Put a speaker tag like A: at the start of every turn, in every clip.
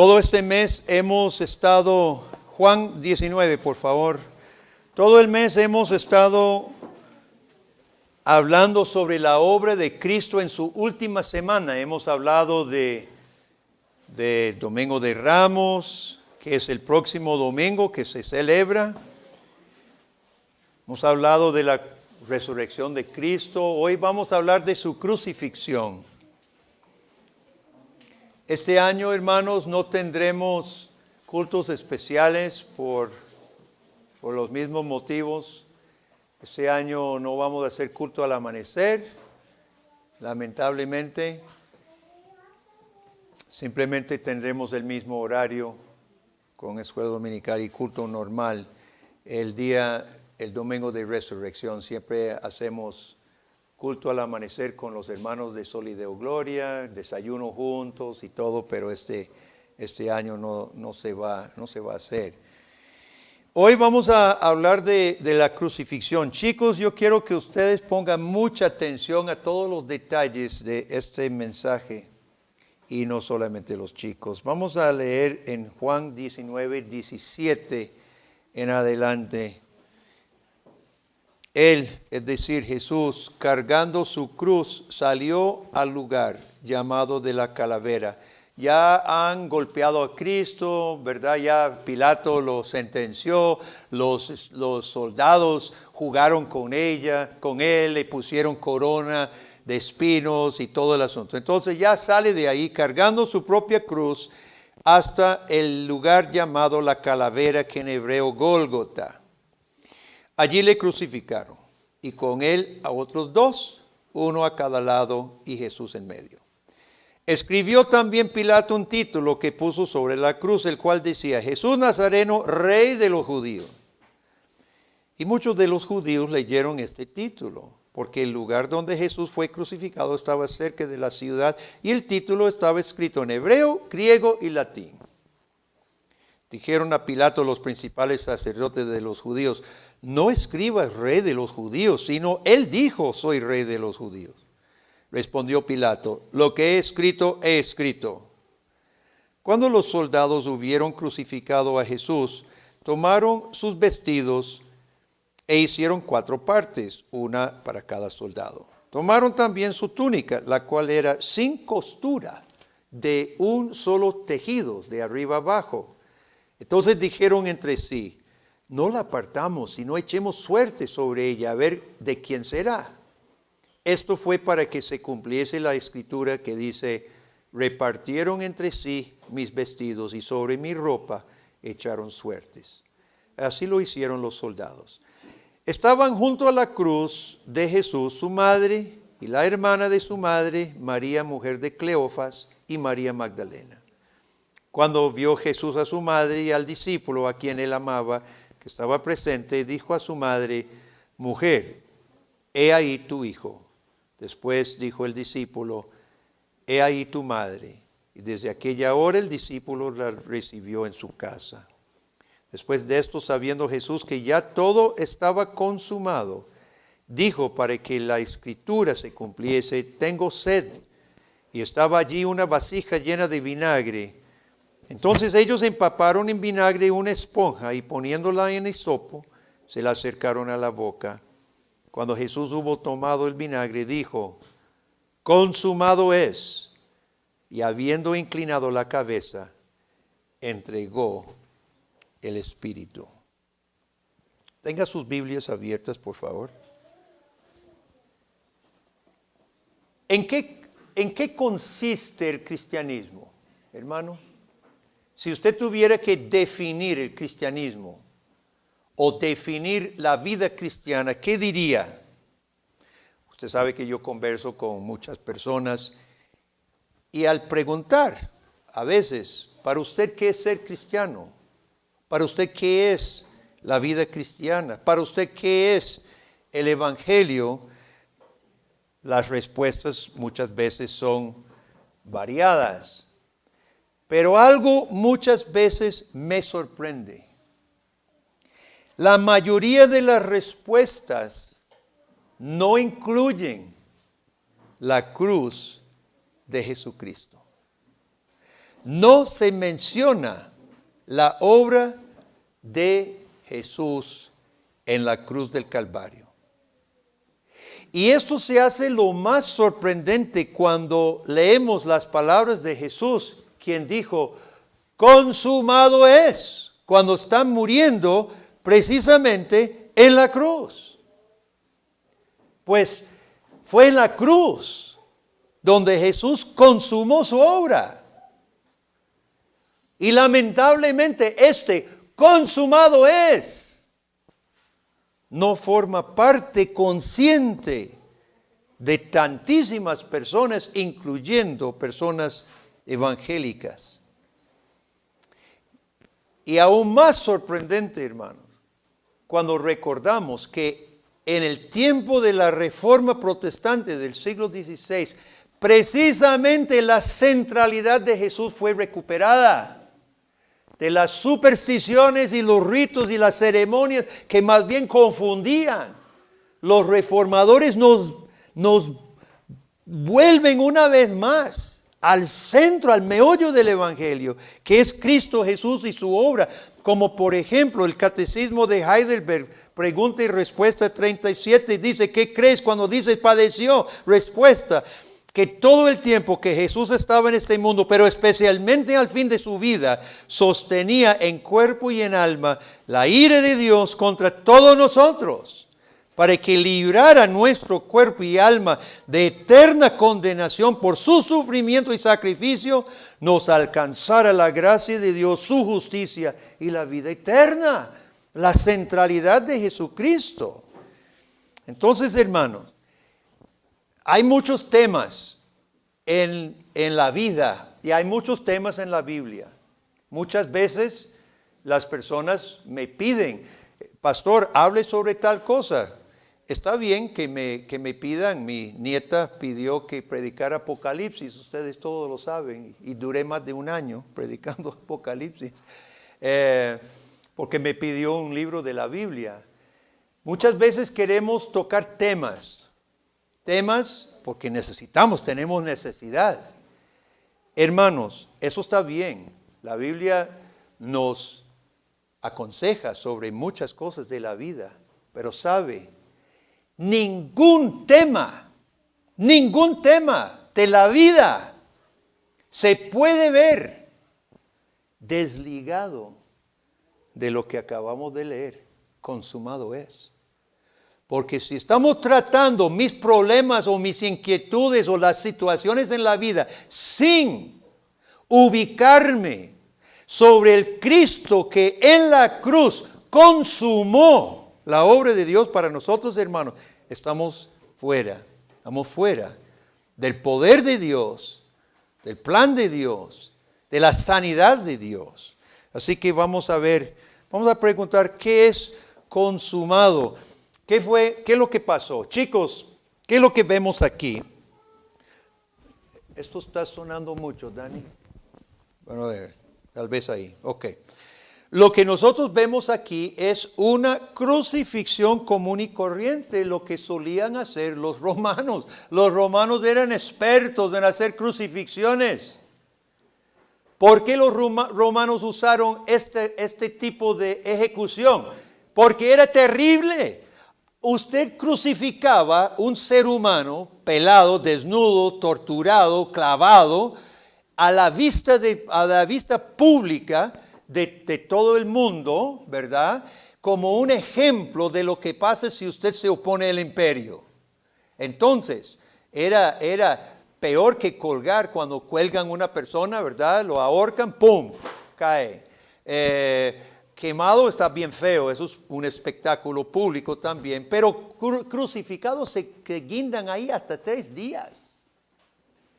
A: Todo este mes hemos estado, Juan 19, por favor. Todo el mes hemos estado hablando sobre la obra de Cristo en su última semana. Hemos hablado de Domingo de Ramos, que es el próximo domingo que se celebra. Hemos hablado de la resurrección de Cristo. Hoy vamos a hablar de su crucifixión. Este año, hermanos, no tendremos cultos especiales por los mismos motivos. Este año no vamos a hacer culto al amanecer, lamentablemente. Simplemente tendremos el mismo horario con escuela dominical y culto normal. El domingo de resurrección, siempre hacemos culto al amanecer con los hermanos de Sol y de Gloria, desayuno juntos y todo, pero este año no se va a hacer. Hoy vamos a hablar de la crucifixión. Chicos, yo quiero que ustedes pongan mucha atención a todos los detalles de este mensaje y no solamente los chicos. Vamos a leer en Juan 19, 17 en adelante. Él, es decir, Jesús, cargando su cruz, salió al lugar llamado de la calavera. Ya han golpeado a Cristo, ¿verdad? Ya Pilato lo sentenció, los soldados jugaron con él, le pusieron corona de espinos y todo el asunto. Entonces ya sale de ahí cargando su propia cruz hasta el lugar llamado la calavera, que en hebreo Gólgota. Allí le crucificaron, y con él a otros dos, uno a cada lado y Jesús en medio. Escribió también Pilato un título que puso sobre la cruz, el cual decía: Jesús Nazareno, Rey de los judíos. Y muchos de los judíos leyeron este título, porque el lugar donde Jesús fue crucificado estaba cerca de la ciudad, y el título estaba escrito en hebreo, griego y latín. Dijeron a Pilato los principales sacerdotes de los judíos: no escribas Rey de los judíos, sino él dijo: soy Rey de los judíos. Respondió Pilato: lo que he escrito, he escrito. Cuando los soldados hubieron crucificado a Jesús, tomaron sus vestidos e hicieron 4 partes, una para cada soldado. Tomaron también su túnica, la cual era sin costura, de un solo tejido, de arriba abajo. Entonces dijeron entre sí: no la apartamos, sino echemos suerte sobre ella, a ver de quién será. Esto fue para que se cumpliese la escritura que dice: repartieron entre sí mis vestidos y sobre mi ropa echaron suertes. Así lo hicieron los soldados. Estaban junto a la cruz de Jesús su madre y la hermana de su madre, María, mujer de Cleofas, y María Magdalena. Cuando vio Jesús a su madre y al discípulo a quien él amaba, que estaba presente, dijo a su madre: mujer, he ahí tu hijo. Después dijo el discípulo: he ahí tu madre. Y desde aquella hora el discípulo la recibió en su casa. Después de esto, sabiendo Jesús que ya todo estaba consumado, dijo, para que la escritura se cumpliese: tengo sed. Y estaba allí una vasija llena de vinagre. Entonces ellos empaparon en vinagre una esponja y poniéndola en hisopo, se la acercaron a la boca. Cuando Jesús hubo tomado el vinagre, dijo: consumado es. Y habiendo inclinado la cabeza, entregó el Espíritu. Tenga sus Biblias abiertas, por favor. ¿En qué consiste el cristianismo, hermano? Si usted tuviera que definir el cristianismo o definir la vida cristiana, ¿qué diría? Usted sabe que yo converso con muchas personas y al preguntar, a veces, ¿para usted qué es ser cristiano? ¿Para usted qué es la vida cristiana? ¿Para usted qué es el evangelio? Las respuestas muchas veces son variadas. Pero algo muchas veces me sorprende. La mayoría de las respuestas no incluyen la cruz de Jesucristo. no se menciona la obra de Jesús en la cruz del Calvario. Y esto se hace lo más sorprendente cuando leemos las palabras de Jesús, quien dijo, consumado es, cuando están muriendo precisamente en la cruz. Pues fue en la cruz donde Jesús consumó su obra. Y lamentablemente consumado es, no forma parte consciente de tantísimas personas, incluyendo personas evangélicas. Y aún más sorprendente, hermanos, cuando recordamos que en el tiempo de la Reforma Protestante del siglo XVI, precisamente la centralidad de Jesús fue recuperada. De las supersticiones y los ritos y las ceremonias que más bien confundían. Los reformadores nos vuelven una vez más al centro, al meollo del Evangelio, que es Cristo Jesús y su obra. Como por ejemplo el Catecismo de Heidelberg, pregunta y respuesta 37, dice, ¿qué crees cuando dices padeció? Respuesta, que todo el tiempo que Jesús estaba en este mundo, pero especialmente al fin de su vida, sostenía en cuerpo y en alma la ira de Dios contra todos nosotros, para que librara nuestro cuerpo y alma de eterna condenación por su sufrimiento y sacrificio, nos alcanzara la gracia de Dios, su justicia y la vida eterna. La centralidad de Jesucristo. Entonces, hermanos, hay muchos temas en la vida y hay muchos temas en la Biblia. Muchas veces las personas me piden, pastor, hable sobre tal cosa. Está bien que me pidan, mi nieta pidió que predicara Apocalipsis, ustedes todos lo saben, y duré más de un año predicando Apocalipsis, porque me pidió un libro de la Biblia. Muchas veces queremos tocar temas porque tenemos necesidad. Hermanos, eso está bien. La Biblia nos aconseja sobre muchas cosas de la vida, pero sabe, ningún tema de la vida se puede ver desligado de lo que acabamos de leer. Consumado es. Porque si estamos tratando mis problemas o mis inquietudes o las situaciones en la vida sin ubicarme sobre el Cristo que en la cruz consumó la obra de Dios para nosotros, hermanos, estamos fuera del poder de Dios, del plan de Dios, de la sanidad de Dios. Así que vamos a preguntar, ¿qué es consumado? ¿Qué es lo que pasó? Chicos, ¿qué es lo que vemos aquí? Esto está sonando mucho, Dani. Bueno, a ver, tal vez ahí. Ok. Lo que nosotros vemos aquí es una crucifixión común y corriente, lo que solían hacer los romanos. Los romanos eran expertos en hacer crucifixiones. ¿Por qué los romanos usaron este tipo de ejecución? Porque era terrible. Usted crucificaba un ser humano pelado, desnudo, torturado, clavado, a la vista pública de todo el mundo, ¿verdad? Como un ejemplo de lo que pasa si usted se opone al imperio. Entonces, era peor que colgar cuando cuelgan una persona, ¿verdad? Lo ahorcan, ¡pum!, cae. Quemado está bien feo, eso es un espectáculo público también, pero crucificados se guindan ahí hasta 3 días,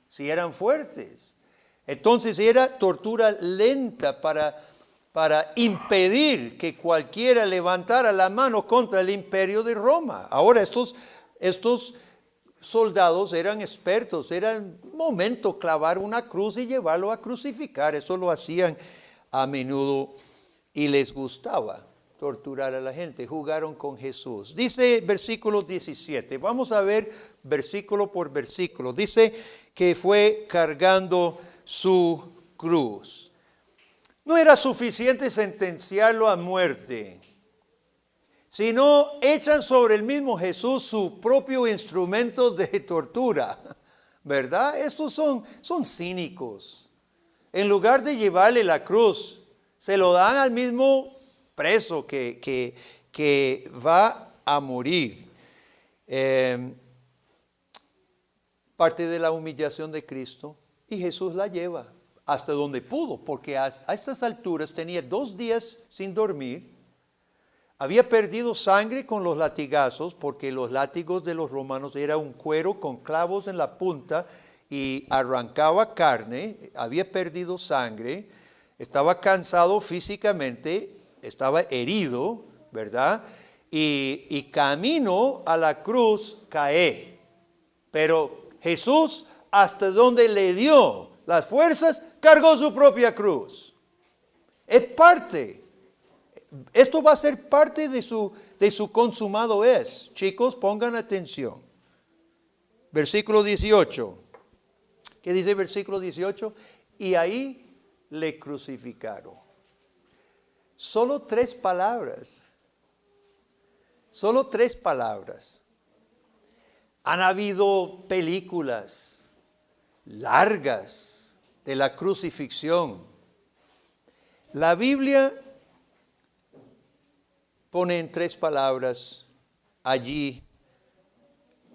A: si eran fuertes. Entonces era tortura lenta para impedir que cualquiera levantara la mano contra el imperio de Roma. Ahora estos soldados eran expertos, era el momento clavar una cruz y llevarlo a crucificar, eso lo hacían a menudo. Y les gustaba torturar a la gente. Jugaron con Jesús. Dice versículo 17. Vamos a ver versículo por versículo. Dice que fue cargando su cruz. No era suficiente sentenciarlo a muerte, sino echan sobre el mismo Jesús su propio instrumento de tortura, ¿verdad? Estos son cínicos. En lugar de llevarle la cruz, se lo dan al mismo preso que va a morir. Parte de la humillación de Cristo, y Jesús la lleva hasta donde pudo, porque a estas alturas tenía 2 días sin dormir, había perdido sangre con los latigazos, porque los látigos de los romanos era un cuero con clavos en la punta y arrancaba carne, había perdido sangre, estaba cansado físicamente, estaba herido, ¿verdad? Y camino a la cruz cae. Pero Jesús, hasta donde le dio las fuerzas, cargó su propia cruz. Es parte. Esto va a ser parte de su consumado es. Chicos, pongan atención. Versículo 18. ¿Qué dice el versículo 18? Y ahí le crucificaron. Solo 3 palabras. Solo 3 palabras. Han habido películas largas de la crucifixión. La Biblia pone en 3 palabras, allí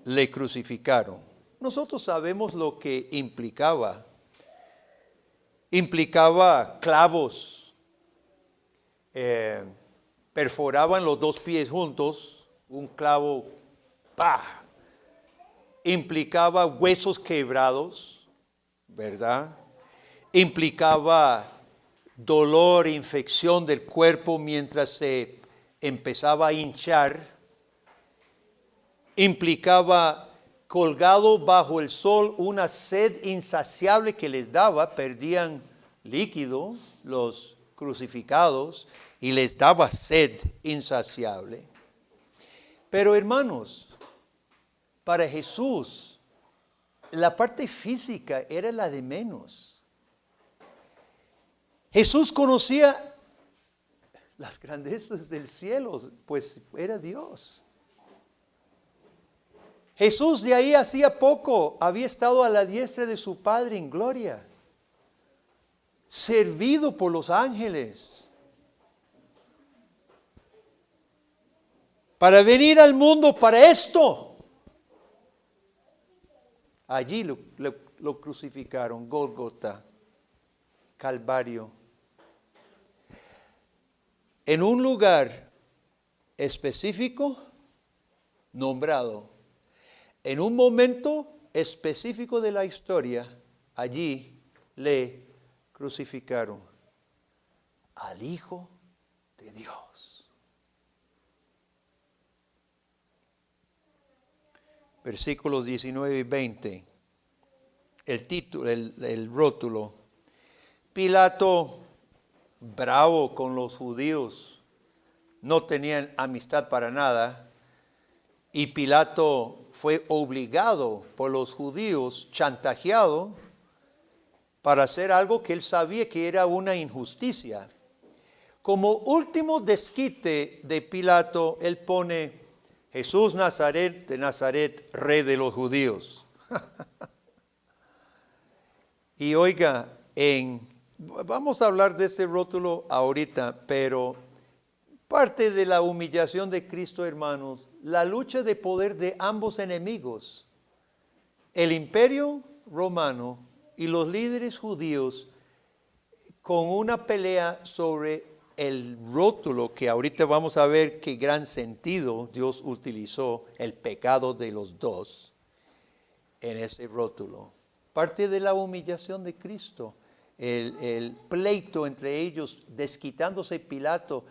A: le crucificaron. Nosotros sabemos lo que implicaba. Implicaba clavos, perforaban los 2 pies juntos, un clavo, ¡pah! Implicaba huesos quebrados, ¿verdad? Implicaba dolor, infección del cuerpo mientras se empezaba a hinchar. Implicaba colgado bajo el sol una sed insaciable que les daba, perdían líquido los crucificados y les daba sed insaciable. Pero hermanos, para Jesús, la parte física era la de menos. Jesús conocía las grandezas del cielo, pues era Dios. Jesús de ahí hacía poco había estado a la diestra de su Padre en gloria, servido por los ángeles, para venir al mundo para esto. Allí lo crucificaron, Gólgota, Calvario. En un lugar específico, nombrado. En un momento específico de la historia, allí le crucificaron al Hijo de Dios. Versículos 19 y 20. El título, el rótulo. Pilato, bravo con los judíos, no tenían amistad para nada, y Pilato fue obligado por los judíos, chantajeado, para hacer algo que él sabía que era una injusticia. Como último desquite de Pilato, él pone Jesús de Nazaret, rey de los judíos. Y oiga, vamos a hablar de este rótulo ahorita, pero parte de la humillación de Cristo, hermanos, la lucha de poder de ambos enemigos, el imperio romano y los líderes judíos, con una pelea sobre el rótulo, que ahorita vamos a ver qué gran sentido Dios utilizó, el pecado de los dos en ese rótulo. Parte de la humillación de Cristo, el pleito entre ellos, desquitándose Pilato,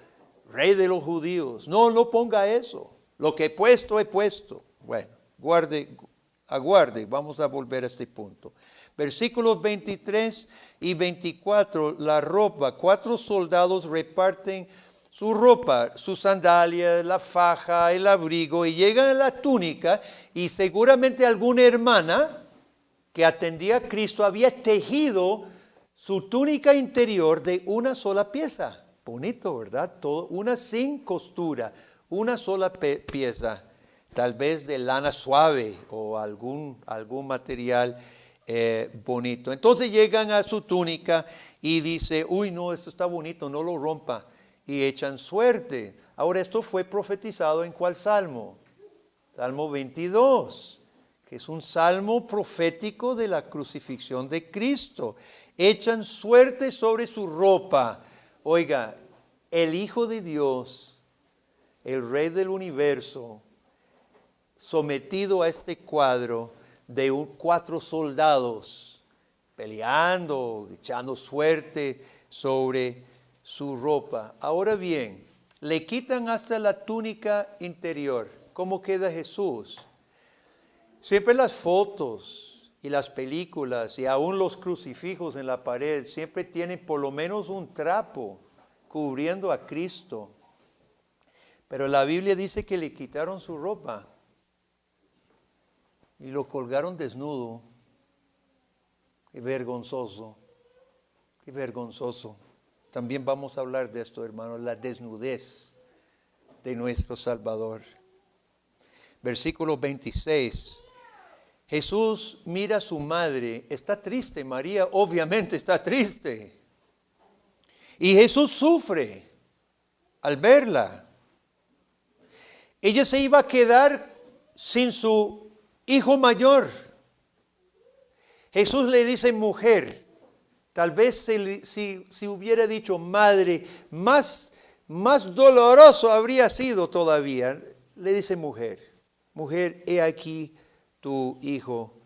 A: rey de los judíos. No ponga eso. Lo que he puesto, he puesto. Bueno, aguarde, vamos a volver a este punto. Versículos 23 y 24, la ropa. 4 soldados reparten su ropa, sus sandalias, la faja, el abrigo, y llegan a la túnica, y seguramente alguna hermana que atendía a Cristo había tejido su túnica interior de una sola pieza. Bonito, ¿verdad? Todo, una sin costura, una sola pieza, tal vez de lana suave o algún material bonito. Entonces llegan a su túnica y dice, uy, no, esto está bonito, no lo rompa. Y echan suerte. Ahora, esto fue profetizado ¿en cuál salmo? Salmo 22, que es un salmo profético de la crucifixión de Cristo. Echan suerte sobre su ropa. Oiga, el Hijo de Dios, el Rey del universo, sometido a este cuadro de 4 soldados peleando, echando suerte sobre su ropa. Ahora bien, le quitan hasta la túnica interior. ¿Cómo queda Jesús? Siempre las fotos y las películas y aún los crucifijos en la pared siempre tienen por lo menos un trapo cubriendo a Cristo. Pero la Biblia dice que le quitaron su ropa y lo colgaron desnudo. Qué vergonzoso, qué vergonzoso. También vamos a hablar de esto, hermanos, la desnudez de nuestro Salvador. Versículo 26. Jesús mira a su madre, está triste, María obviamente está triste. Y Jesús sufre al verla. Ella se iba a quedar sin su hijo mayor. Jesús le dice mujer, tal vez si hubiera dicho madre, más doloroso habría sido todavía. Le dice mujer, he aquí tu hijo.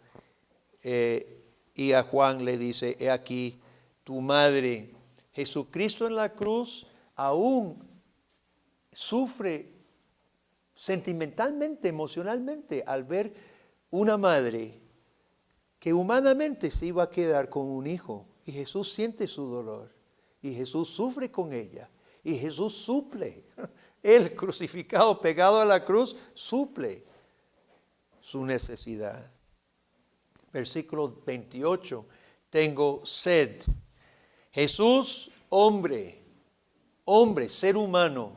A: Y a Juan le dice, he aquí tu madre. Jesucristo en la cruz aún sufre sentimentalmente, emocionalmente, al ver una madre que humanamente se iba a quedar con un hijo. Y Jesús siente su dolor. Y Jesús sufre con ella. Y Jesús suple. Él crucificado, pegado a la cruz, suple su necesidad. Versículo 28. Tengo sed. Jesús, hombre, ser humano,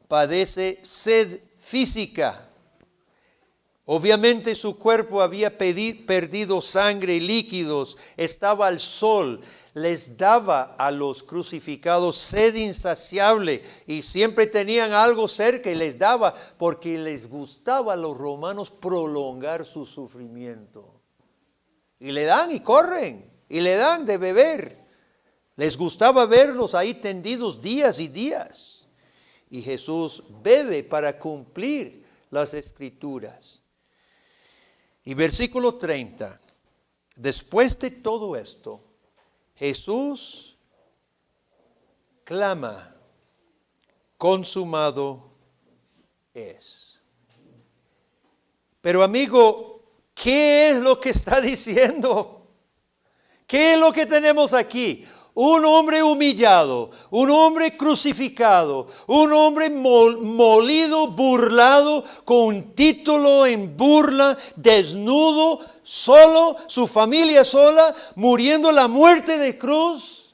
A: padece sed física. Obviamente su cuerpo había perdido sangre y líquidos, estaba al sol, les daba a los crucificados sed insaciable y siempre tenían algo cerca y les daba porque les gustaba a los romanos prolongar su sufrimiento. Y le dan y corren y le dan de beber. Les gustaba verlos ahí tendidos días y días. Y Jesús bebe para cumplir las Escrituras. Y versículo 30. Después de todo esto, Jesús clama, consumado es. Pero amigo, ¿qué es lo que está diciendo? ¿Qué es lo que tenemos aquí? Un hombre humillado, un hombre crucificado, un hombre molido, burlado, con un título en burla, desnudo, solo, su familia sola, muriendo la muerte de cruz,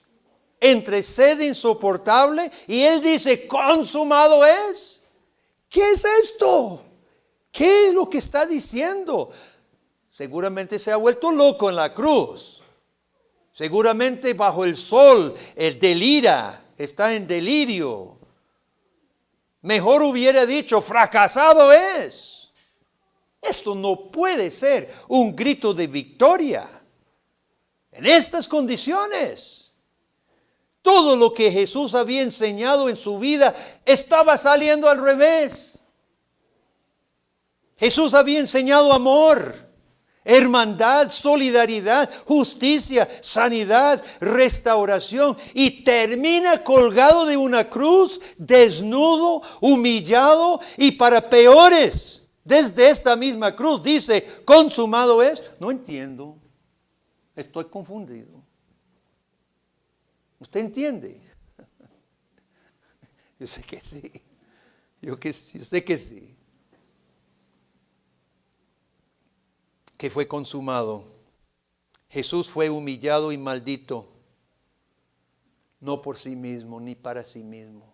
A: entre sed insoportable, y él dice, consumado es. ¿Qué es esto? ¿Qué es lo que está diciendo? Seguramente se ha vuelto loco en la cruz. Seguramente bajo el sol, el delira, está en delirio. Mejor hubiera dicho, fracasado es. Esto no puede ser un grito de victoria. En estas condiciones, todo lo que Jesús había enseñado en su vida estaba saliendo al revés. Jesús había enseñado amor, hermandad, solidaridad, justicia, sanidad, restauración, y termina colgado de una cruz, desnudo, humillado, y para peores, desde esta misma cruz dice, consumado es. No entiendo, estoy confundido. ¿Usted entiende? Yo sé que sí, yo sé que sí. Que fue consumado. Jesús fue humillado y maldito no por sí mismo ni para sí mismo.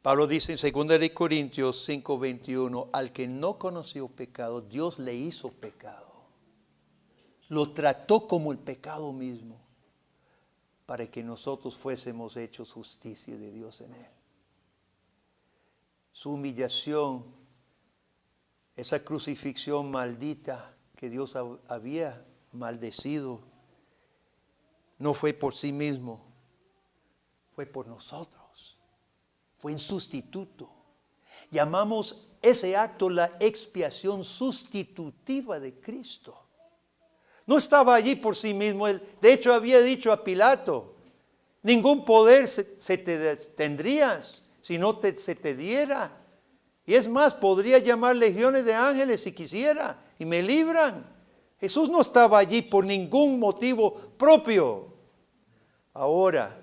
A: Pablo dice en 2 Corintios 5:21, al que no conoció pecado, Dios le hizo pecado. Lo trató como el pecado mismo, para que nosotros fuésemos hechos justicia de Dios en él. Su humillación, esa crucifixión maldita que Dios había maldecido, no fue por sí mismo, fue por nosotros. Fue en sustituto. Llamamos ese acto la expiación sustitutiva de Cristo. No estaba allí por sí mismo. Él, de hecho, había dicho a Pilato, ningún poder se te tendrías si no se te diera. Y es más, podría llamar legiones de ángeles si quisiera y me libran. Jesús no estaba allí por ningún motivo propio. Ahora,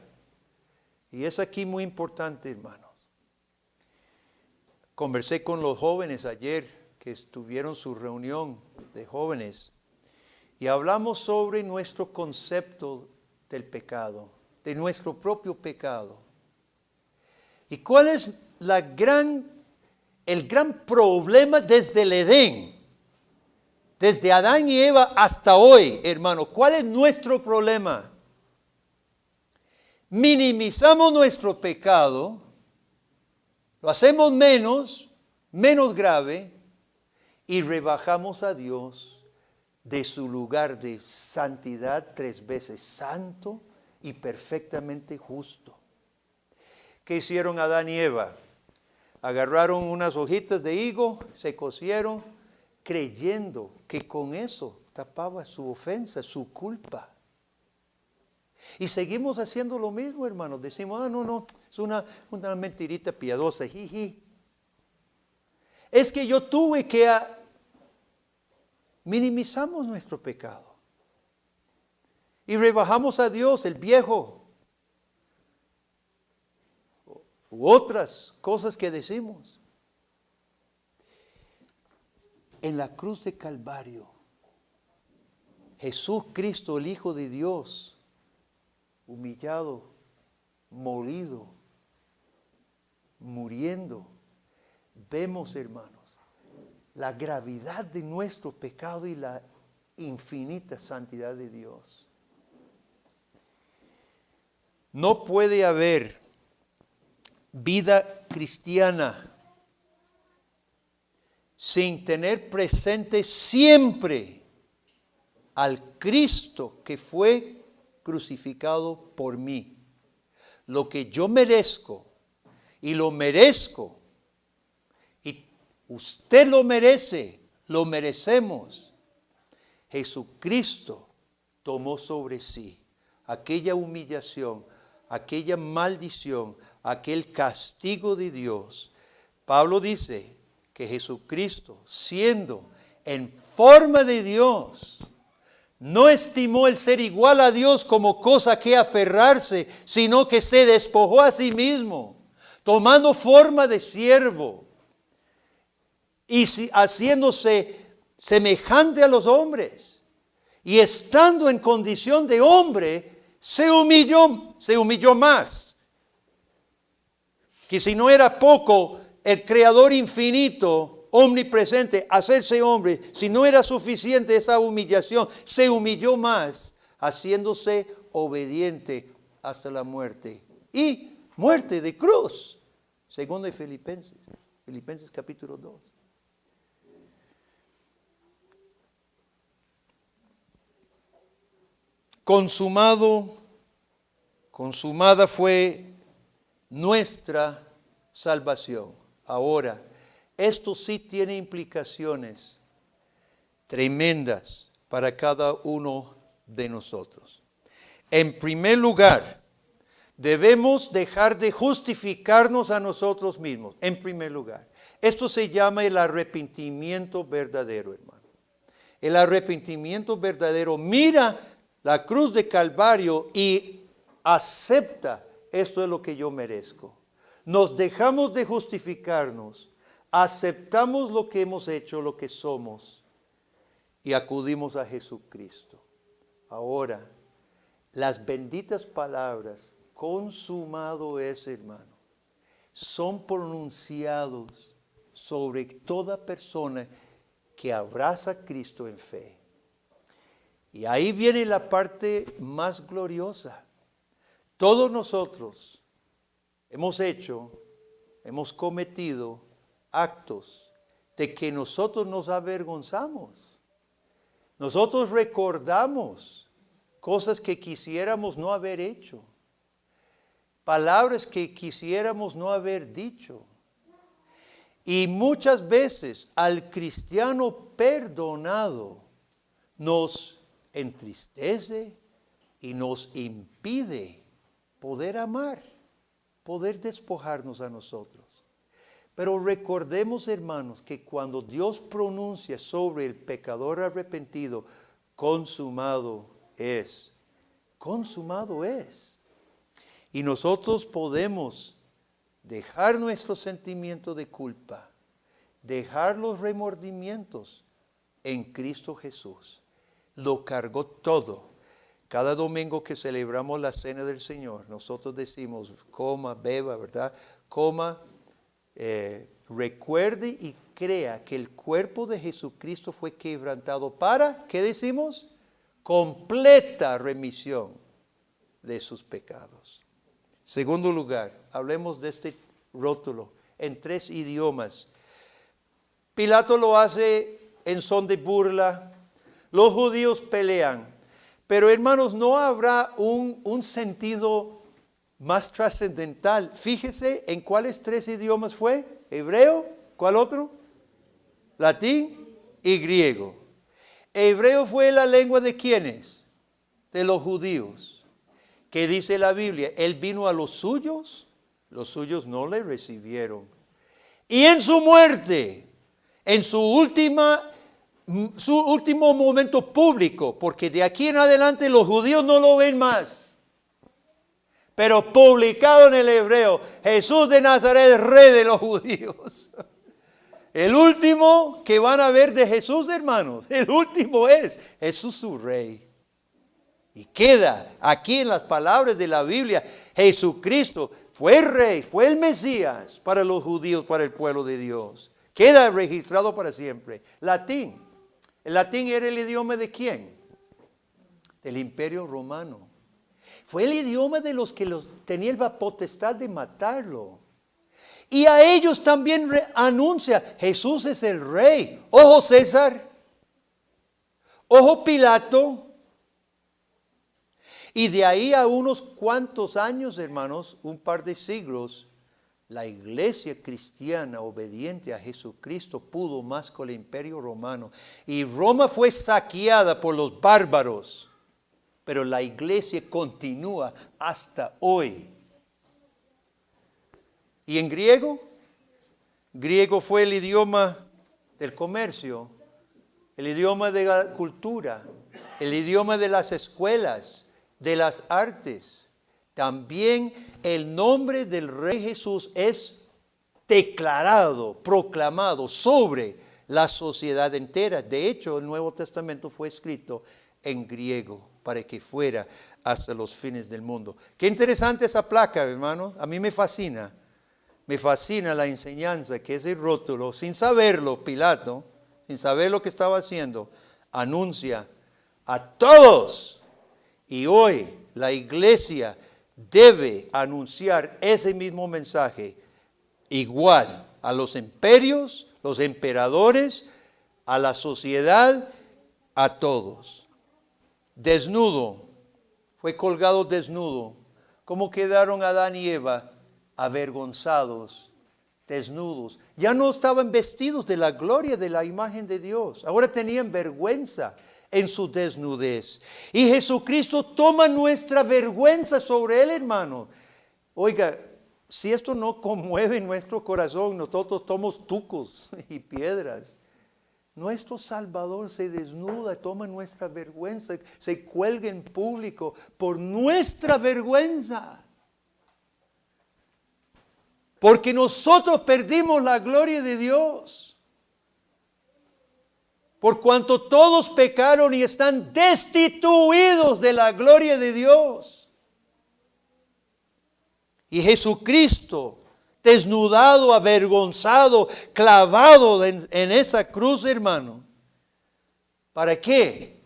A: y es aquí muy importante, hermanos. Conversé con los jóvenes ayer que tuvieron su reunión de jóvenes y hablamos sobre nuestro concepto del pecado, de nuestro propio pecado. ¿Y cuál es el gran problema desde el Edén? Desde Adán y Eva hasta hoy, hermano. ¿Cuál es nuestro problema? Minimizamos nuestro pecado, lo hacemos menos grave y rebajamos a Dios de su lugar de santidad 3 veces santo y perfectamente justo. ¿Qué hicieron Adán y Eva? Agarraron unas hojitas de higo, se cocieron, creyendo que con eso tapaba su ofensa, su culpa. Y seguimos haciendo lo mismo, hermanos. Decimos, no, es una mentirita piadosa, jiji. Es que yo tuve que minimizamos nuestro pecado. Y rebajamos a Dios, el viejo. U otras cosas que decimos. En la cruz de Calvario, Jesús Cristo, el Hijo de Dios, humillado, molido, muriendo, vemos, hermanos, la gravedad de nuestro pecado y la infinita santidad de Dios. No puede haber vida cristiana sin tener presente siempre al Cristo que fue crucificado por mí. Lo que yo merezco y lo merezco y usted lo merece, lo merecemos. Jesucristo tomó sobre sí aquella humillación, aquella maldición, aquel castigo de Dios. Pablo dice que Jesucristo, siendo en forma de Dios, no estimó el ser igual a Dios como cosa que aferrarse, sino que se despojó a sí mismo, tomando forma de siervo y haciéndose semejante a los hombres. Y estando en condición de hombre, se humilló más. Que si no era poco, el Creador infinito, omnipresente, hacerse hombre, si no era suficiente esa humillación, se humilló más, haciéndose obediente hasta la muerte. Y muerte de cruz, segundo de Filipenses capítulo 2. Consumada fue nuestra salvación. Ahora, esto sí tiene implicaciones tremendas para cada uno de nosotros. En primer lugar, debemos dejar de justificarnos a nosotros mismos. En primer lugar, esto se llama el arrepentimiento verdadero, hermano. El arrepentimiento verdadero mira la cruz de Calvario y acepta, esto es lo que yo merezco. Nos dejamos de justificarnos, aceptamos lo que hemos hecho, lo que somos y acudimos a Jesucristo. Ahora, las benditas palabras, consumado es, hermano, son pronunciados sobre toda persona que abraza a Cristo en fe. Y ahí viene la parte más gloriosa. Todos nosotros hemos cometido actos de que nosotros nos avergonzamos. Nosotros recordamos cosas que quisiéramos no haber hecho, palabras que quisiéramos no haber dicho. Y muchas veces al cristiano perdonado nos entristece y nos impide poder amar, poder despojarnos a nosotros. Pero recordemos, hermanos, que cuando Dios pronuncia sobre el pecador arrepentido, consumado es. Consumado es. Y nosotros podemos dejar nuestro sentimiento de culpa, dejar los remordimientos en Cristo Jesús. Lo cargó todo. Cada domingo que celebramos la cena del Señor, nosotros decimos, coma, beba, ¿verdad? Coma, recuerde y crea que el cuerpo de Jesucristo fue quebrantado para, ¿qué decimos? Completa remisión de sus pecados. Segundo lugar, hablemos de este rótulo en 3 idiomas. Pilato lo hace en son de burla. Los judíos pelean. Pero hermanos, no habrá un sentido más trascendental. Fíjese en cuáles 3 idiomas fue. Hebreo, ¿cuál otro? Latín y griego. Hebreo fue la lengua de ¿quiénes? De los judíos. ¿Qué dice la Biblia? Él vino a los suyos no le recibieron. Y en su muerte, en su último momento público, porque de aquí en adelante los judíos no lo ven más. Pero publicado en el hebreo, Jesús de Nazaret, rey de los judíos. El último que van a ver de Jesús, hermanos, el último es Jesús su rey. Y queda aquí en las palabras de la Biblia, Jesucristo fue el rey, fue el Mesías para los judíos, para el pueblo de Dios. Queda registrado para siempre. Latín. ¿El latín era el idioma de quién? Del Imperio Romano. Fue el idioma de los que tenían la potestad de matarlo. Y a ellos también anuncia, Jesús es el rey. Ojo César, ojo Pilato. Y de ahí a unos cuantos años, hermanos, un par de siglos, la iglesia cristiana obediente a Jesucristo pudo más con el Imperio Romano. Y Roma fue saqueada por los bárbaros. Pero la iglesia continúa hasta hoy. ¿Y en griego? Griego fue el idioma del comercio, el idioma de la cultura, el idioma de las escuelas, de las artes. También el nombre del Rey Jesús es declarado, proclamado sobre la sociedad entera. De hecho, el Nuevo Testamento fue escrito en griego para que fuera hasta los fines del mundo. Qué interesante esa placa, hermano. A mí me fascina. Me fascina la enseñanza que ese rótulo, sin saberlo, Pilato, sin saber lo que estaba haciendo, anuncia a todos. Y hoy la iglesia debe anunciar ese mismo mensaje igual a los imperios, los emperadores, a la sociedad, a todos. Desnudo, fue colgado desnudo. ¿Cómo quedaron Adán y Eva? Avergonzados, desnudos. Ya no estaban vestidos de la gloria de la imagen de Dios. Ahora tenían vergüenza en su desnudez. Y Jesucristo toma nuestra vergüenza sobre él, hermano. Oiga, si esto no conmueve nuestro corazón, nosotros somos tucos y piedras. Nuestro Salvador se desnuda, toma nuestra vergüenza, se cuelga en público por nuestra vergüenza. Porque nosotros perdimos la gloria de Dios. Por cuanto todos pecaron y están destituidos de la gloria de Dios. Y Jesucristo, desnudado, avergonzado, clavado en esa cruz, hermano. ¿Para qué?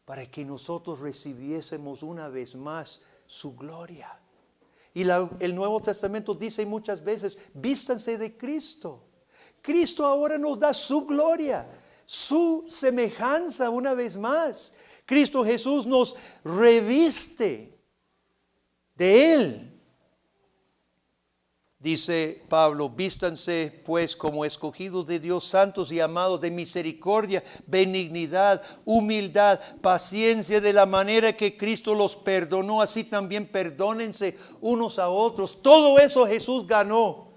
A: Para que nosotros recibiésemos una vez más su gloria. Y el Nuevo Testamento dice muchas veces, vístanse de Cristo. Cristo ahora nos da su gloria, su semejanza una vez más. Cristo Jesús nos reviste de Él. Dice Pablo, vístanse pues como escogidos de Dios, santos y amados, de misericordia, benignidad, humildad, paciencia, de la manera que Cristo los perdonó, así también perdónense unos a otros. Todo eso Jesús ganó,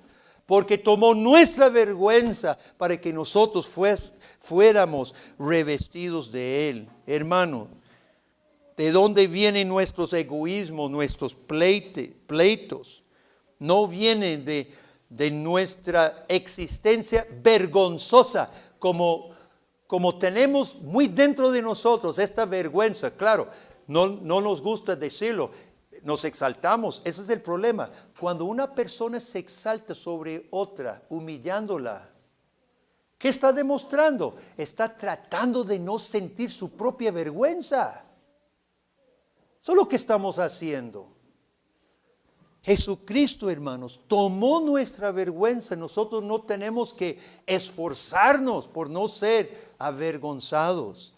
A: porque tomó nuestra vergüenza para que nosotros fuéramos revestidos de Él. Hermano, ¿de dónde vienen nuestros egoísmos, nuestros pleitos? No vienen de nuestra existencia vergonzosa, como tenemos muy dentro de nosotros esta vergüenza. Claro, no nos gusta decirlo, nos exaltamos, ese es el problema. Cuando una persona se exalta sobre otra, humillándola, ¿qué está demostrando? Está tratando de no sentir su propia vergüenza. Eso es lo que estamos haciendo. Jesucristo, hermanos, tomó nuestra vergüenza. Nosotros no tenemos que esforzarnos por no ser avergonzados.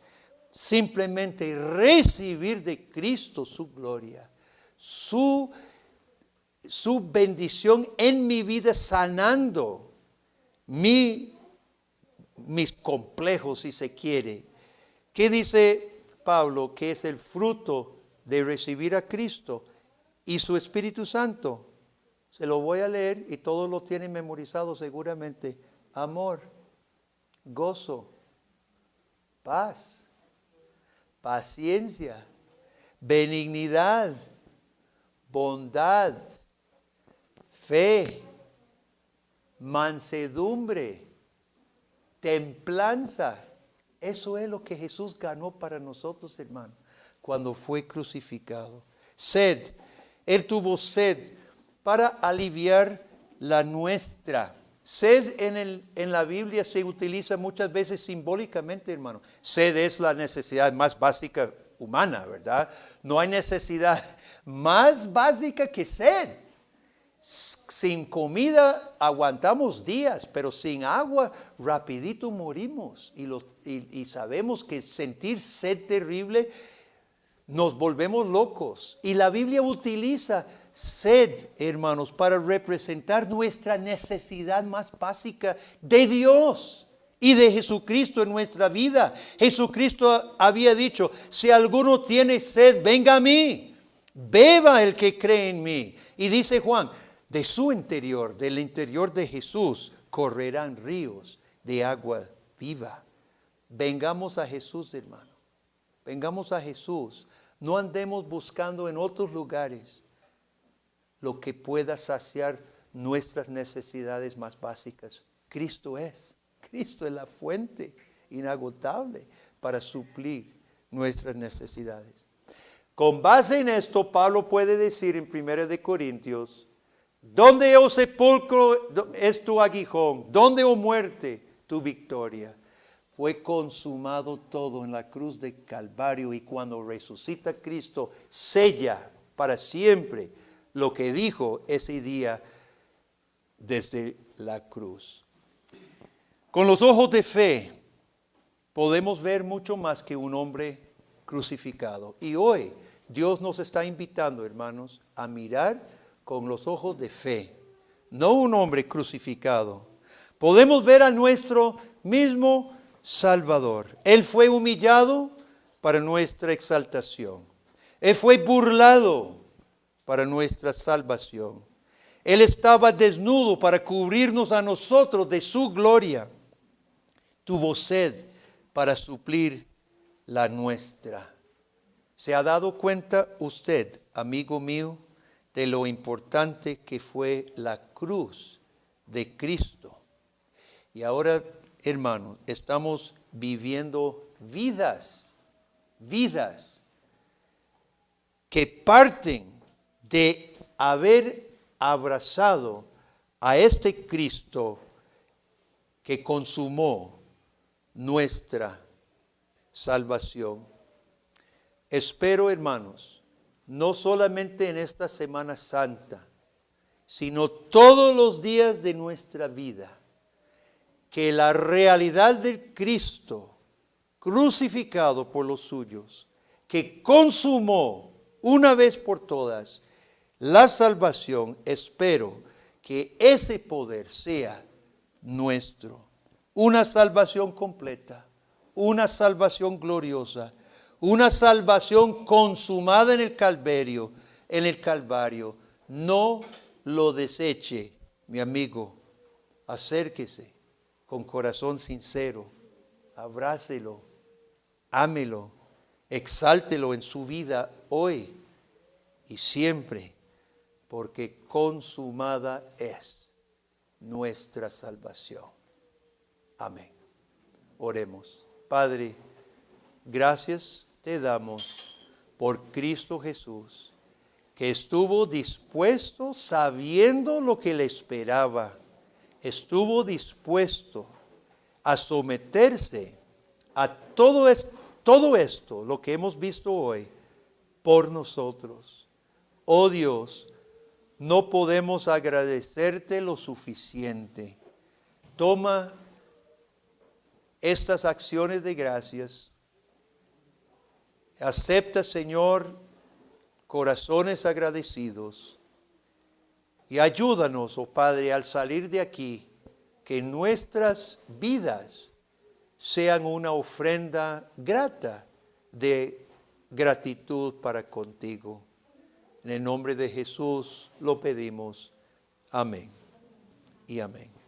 A: Simplemente recibir de Cristo su gloria, su bendición en mi vida, sanando mis complejos, si se quiere. ¿Qué dice Pablo? Que es el fruto de recibir a Cristo y su Espíritu Santo. Se lo voy a leer y todos lo tienen memorizado seguramente. Amor, gozo, paz, paciencia, benignidad, bondad, fe, mansedumbre, templanza. Eso es lo que Jesús ganó para nosotros, hermano, cuando fue crucificado. Sed. Él tuvo sed para aliviar la nuestra. Sed en la Biblia se utiliza muchas veces simbólicamente, hermano. Sed es la necesidad más básica humana, ¿verdad? No hay necesidad más básica que sed. Sin comida aguantamos días, pero sin agua rapidito morimos. Y sabemos que sentir sed terrible nos volvemos locos. Y la Biblia utiliza sed, hermanos, para representar nuestra necesidad más básica de Dios y de Jesucristo en nuestra vida. Jesucristo había dicho, si alguno tiene sed, venga a mí, beba el que cree en mí. Y dice Juan, de su interior, del interior de Jesús, correrán ríos de agua viva. Vengamos a Jesús, hermano. Vengamos a Jesús. No andemos buscando en otros lugares lo que pueda saciar nuestras necesidades más básicas. Cristo es la fuente inagotable para suplir nuestras necesidades. Con base en esto, Pablo puede decir en 1 Corintios, ¿dónde, oh sepulcro, es tu aguijón? ¿Dónde, oh muerte, tu victoria? Fue consumado todo en la cruz de Calvario, y cuando resucita Cristo, sella para siempre lo que dijo ese día desde la cruz. Con los ojos de fe podemos ver mucho más que un hombre crucificado. Y hoy Dios nos está invitando, hermanos, a mirar con los ojos de fe, no un hombre crucificado. Podemos ver a nuestro mismo Salvador. Él fue humillado para nuestra exaltación. Él fue burlado para nuestra salvación. Él estaba desnudo para cubrirnos a nosotros de su gloria. Tuvo sed para suplir la nuestra. ¿Se ha dado cuenta usted, amigo mío, de lo importante que fue la cruz de Cristo? Y ahora hermanos, estamos viviendo vidas que parten de haber abrazado a este Cristo que consumó nuestra salvación. Espero, hermanos, no solamente en esta Semana Santa, sino todos los días de nuestra vida, que la realidad del Cristo crucificado por los suyos, que consumó una vez por todas la salvación, espero que ese poder sea nuestro. Una salvación completa, una salvación gloriosa, una salvación consumada en el Calvario. No lo deseche, mi amigo. Acérquese con corazón sincero, abrácelo, ámelo, exáltelo en su vida hoy y siempre, porque consumada es nuestra salvación. Amén. Oremos. Padre, gracias te damos por Cristo Jesús, que estuvo dispuesto, sabiendo lo que le esperaba, estuvo dispuesto a someterse a todo esto, lo que hemos visto hoy, por nosotros. Oh Dios, no podemos agradecerte lo suficiente. Toma estas acciones de gracias. Acepta, Señor, corazones agradecidos. Y ayúdanos, oh Padre, al salir de aquí, que nuestras vidas sean una ofrenda grata de gratitud para contigo. En el nombre de Jesús lo pedimos. Amén y amén.